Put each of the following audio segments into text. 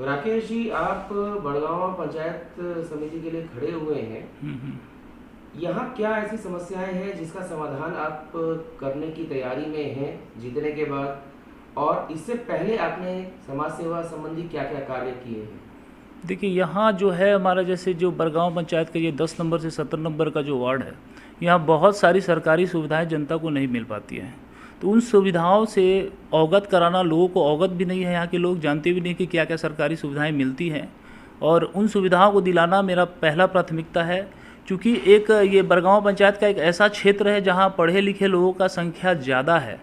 राकेश जी, आप बड़गांव पंचायत समिति के लिए खड़े हुए हैं। यहाँ क्या ऐसी समस्याएं हैं जिसका समाधान आप करने की तैयारी में हैं जीतने के बाद, और इससे पहले आपने समाज सेवा संबंधी क्या क्या कार्य किए हैं? देखिए, यहाँ जो है हमारा, जैसे जो बड़गांव पंचायत का ये 10 नंबर से 17 नंबर का जो वार्ड है, यहाँ बहुत सारी सरकारी सुविधाएं जनता को नहीं मिल पाती हैं। तो उन सुविधाओं से अवगत कराना, लोगों को अवगत भी नहीं है, यहाँ के लोग जानते भी नहीं कि क्या क्या सरकारी सुविधाएं मिलती हैं, और उन सुविधाओं को दिलाना मेरा पहला प्राथमिकता है। क्योंकि एक ये बड़गांव पंचायत का एक ऐसा क्षेत्र है जहाँ पढ़े लिखे लोगों का संख्या ज़्यादा है।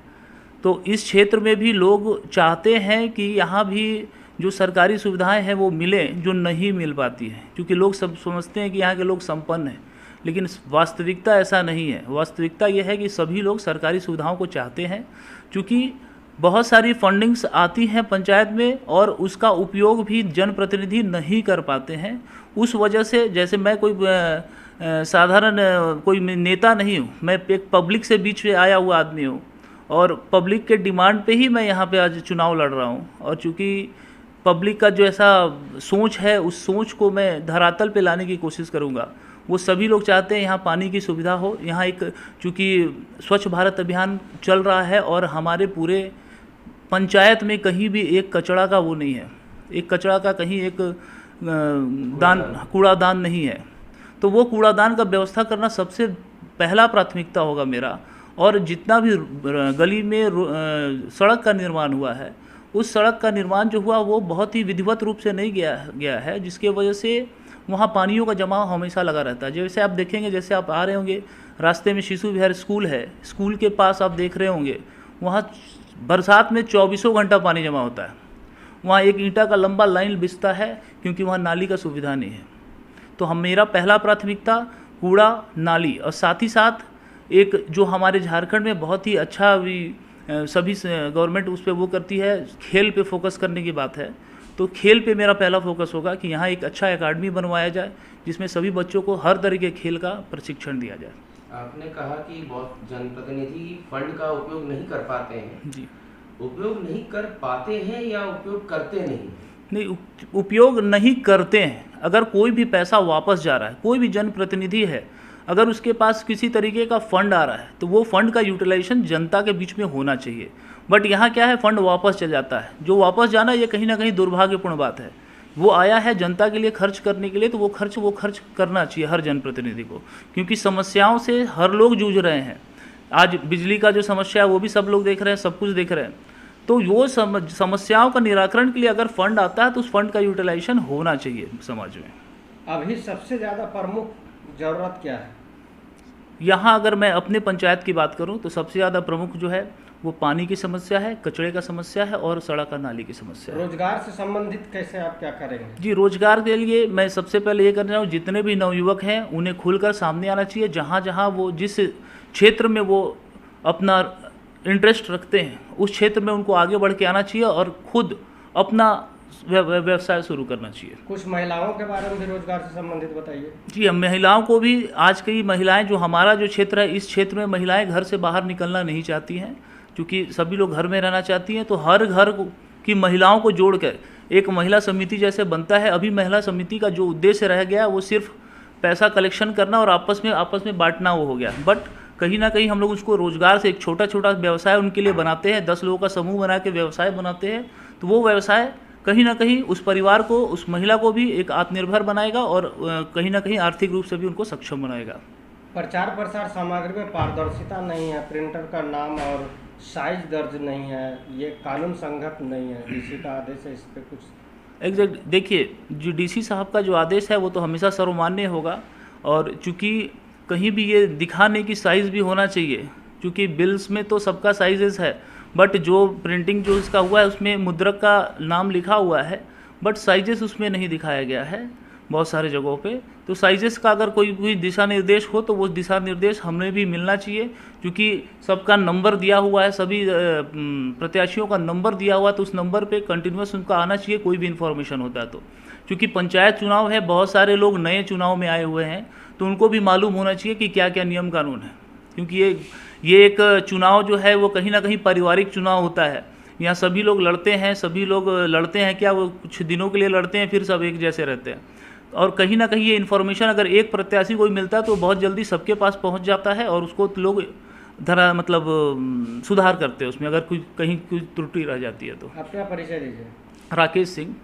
तो इस क्षेत्र में भी लोग चाहते हैं कि यहाँ भी जो सरकारी सुविधाएं हैं वो मिलें, जो नहीं मिल पाती हैं। क्योंकि लोग सब समझते हैं कि यहाँ के लोग संपन्न हैं, लेकिन वास्तविकता ऐसा नहीं है। वास्तविकता ये है कि सभी लोग सरकारी सुविधाओं को चाहते हैं। क्योंकि बहुत सारी फंडिंग्स आती हैं पंचायत में और उसका उपयोग भी जनप्रतिनिधि नहीं कर पाते हैं। उस वजह से, जैसे मैं कोई साधारण कोई नेता नहीं हूँ, मैं एक पब्लिक से बीच में आया हुआ आदमी हूँ, और पब्लिक के डिमांड पे ही मैं यहाँ पे आज चुनाव लड़ रहा हूँ। और चूँकि पब्लिक का जो ऐसा सोच है, उस सोच को मैं धरातल पे लाने की कोशिश करूँगा। वो सभी लोग चाहते हैं यहाँ पानी की सुविधा हो। यहाँ एक, चूँकि स्वच्छ भारत अभियान चल रहा है और हमारे पूरे पंचायत में कहीं भी एक कचरा का वो नहीं है, एक कचरा का कहीं एक कूड़ादान नहीं है। तो वो कूड़ादान का व्यवस्था करना सबसे पहला प्राथमिकता होगा मेरा। और जितना भी गली में सड़क का निर्माण हुआ है, उस सड़क का निर्माण जो हुआ वो बहुत ही विधिवत रूप से नहीं गया है, जिसके वजह से वहाँ पानियों का जमाव हमेशा लगा रहता है। जैसे आप देखेंगे, जैसे आप आ रहे होंगे, रास्ते में शिशु विहार स्कूल है, स्कूल के पास आप देख रहे होंगे, वहाँ बरसात में 24 घंटा पानी जमा होता है। वहाँ एक ईंटा का लंबा लाइन बिछता है, क्योंकि वहाँ नाली का सुविधा नहीं है। तो मेरा पहला प्राथमिकता कूड़ा, नाली, और साथ ही साथ एक जो हमारे झारखंड में बहुत ही अच्छा भी सभी गवर्नमेंट उस पर वो करती है, खेल पे फोकस करने की बात है। तो खेल पे मेरा पहला फोकस होगा कि यहाँ एक अच्छा एकेडमी बनवाया जाए, जिसमें सभी बच्चों को हर तरह के खेल का प्रशिक्षण दिया जाए। आपने कहा कि बहुत जनप्रतिनिधि फंड का उपयोग नहीं कर पाते हैं जी। उपयोग नहीं कर पाते हैं या उपयोग करते नहीं? नहीं, उपयोग नहीं करते हैं। अगर कोई भी पैसा वापस जा रहा है, कोई भी जनप्रतिनिधि है, अगर उसके पास किसी तरीके का फंड आ रहा है, तो वो फंड का यूटिलाइजेशन जनता के बीच में होना चाहिए। बट यहाँ क्या है, फंड वापस चल जाता है। जो वापस जाना, ये कहीं ना कहीं दुर्भाग्यपूर्ण बात है। वो आया है जनता के लिए खर्च करने के लिए, तो वो खर्च करना चाहिए हर जनप्रतिनिधि को। क्योंकि समस्याओं से हर लोग जूझ रहे हैं। आज बिजली का जो समस्या है वो भी सब लोग देख रहे हैं, सब कुछ देख रहे हैं। तो वो समस्याओं का निराकरण के लिए अगर फंड आता है, तो उस फंड का यूटिलाइजेशन होना चाहिए समाज में। अभी सबसे ज़्यादा प्रमुख ज़रूरत क्या है? यहाँ अगर मैं अपने पंचायत की बात करूँ, तो सबसे ज़्यादा प्रमुख जो है वो पानी की समस्या है, कचरे का समस्या है, और सड़क और नाली की समस्या है। रोजगार से संबंधित कैसे आप क्या करेंगे? जी, रोजगार के लिए मैं सबसे पहले ये करना चाहूँ, जितने भी नवयुवक हैं उन्हें खुलकर सामने आना चाहिए। जहाँ जहाँ वो जिस क्षेत्र में वो अपना इंटरेस्ट रखते हैं, उस क्षेत्र में उनको आगे बढ़ के आना चाहिए और खुद अपना व्यवसाय शुरू करना चाहिए। कुछ महिलाओं के बारे में भी रोजगार से संबंधित बताइए। जी, हम महिलाओं को भी, आज की महिलाएं, जो हमारा जो क्षेत्र है, इस क्षेत्र में महिलाएं घर से बाहर निकलना नहीं चाहती हैं, क्योंकि सभी लोग घर में रहना चाहती हैं। तो हर घर की महिलाओं को जोड़कर एक महिला समिति जैसे बनता है। अभी महिला समिति का जो उद्देश्य रह गया वो सिर्फ पैसा कलेक्शन करना और आपस में बांटना वो हो गया। बट कहीं ना कहीं हम लोग उसको रोजगार से एक छोटा छोटा व्यवसाय उनके लिए बनाते हैं। 10 लोगों का समूह बना के व्यवसाय बनाते हैं, तो वो व्यवसाय कहीं ना कहीं उस परिवार को, उस महिला को भी एक आत्मनिर्भर बनाएगा और कहीं ना कहीं आर्थिक रूप से भी उनको सक्षम बनाएगा। प्रचार प्रसार सामग्री में पारदर्शिता नहीं है, प्रिंटर का नाम और साइज दर्ज नहीं है, ये कानून संगत नहीं है। डीसी का आदेश है, इस पर कुछ एग्जैक्ट देखिए, जो डीसी साहब का जो आदेश है वो तो हमेशा सर्वमान्य होगा। और चूँकि कहीं भी ये दिखाने की साइज़ भी होना चाहिए, क्योंकि बिल्स में तो सबका साइजेस है, बट जो प्रिंटिंग जो इसका हुआ है उसमें मुद्रक का नाम लिखा हुआ है, बट साइजेस उसमें नहीं दिखाया गया है बहुत सारे जगहों पे। तो साइजेस का अगर कोई भी दिशा निर्देश हो, तो वो दिशा निर्देश हमें भी मिलना चाहिए, क्योंकि सबका नंबर दिया हुआ है, सभी प्रत्याशियों का नंबर दिया हुआ है, तो उस नंबर पे कंटिन्यूस उनका आना चाहिए कोई भी इन्फॉर्मेशन होता है तो। क्योंकि पंचायत चुनाव है, बहुत सारे लोग नए चुनाव में आए हुए हैं, तो उनको भी मालूम होना चाहिए कि क्या क्या नियम कानून है। क्योंकि ये एक चुनाव जो है वो कहीं ना कहीं पारिवारिक चुनाव होता है। यहाँ सभी लोग लड़ते हैं क्या, वो कुछ दिनों के लिए लड़ते हैं, फिर सब एक जैसे रहते हैं। और कहीं ना कहीं ये इन्फॉर्मेशन अगर एक प्रत्याशी को मिलता है तो बहुत जल्दी सबके पास पहुँच जाता है और उसको लोग सुधार करते हैं उसमें, अगर कहीं कोई त्रुटि रह जाती है तो। अपना परिचय दीजिए। राकेश सिंह,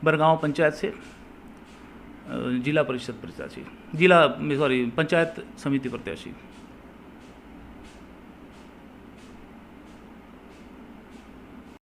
बरगांव पंचायत से जिला परिषद प्रत्याशी, पंचायत समिति प्रत्याशी।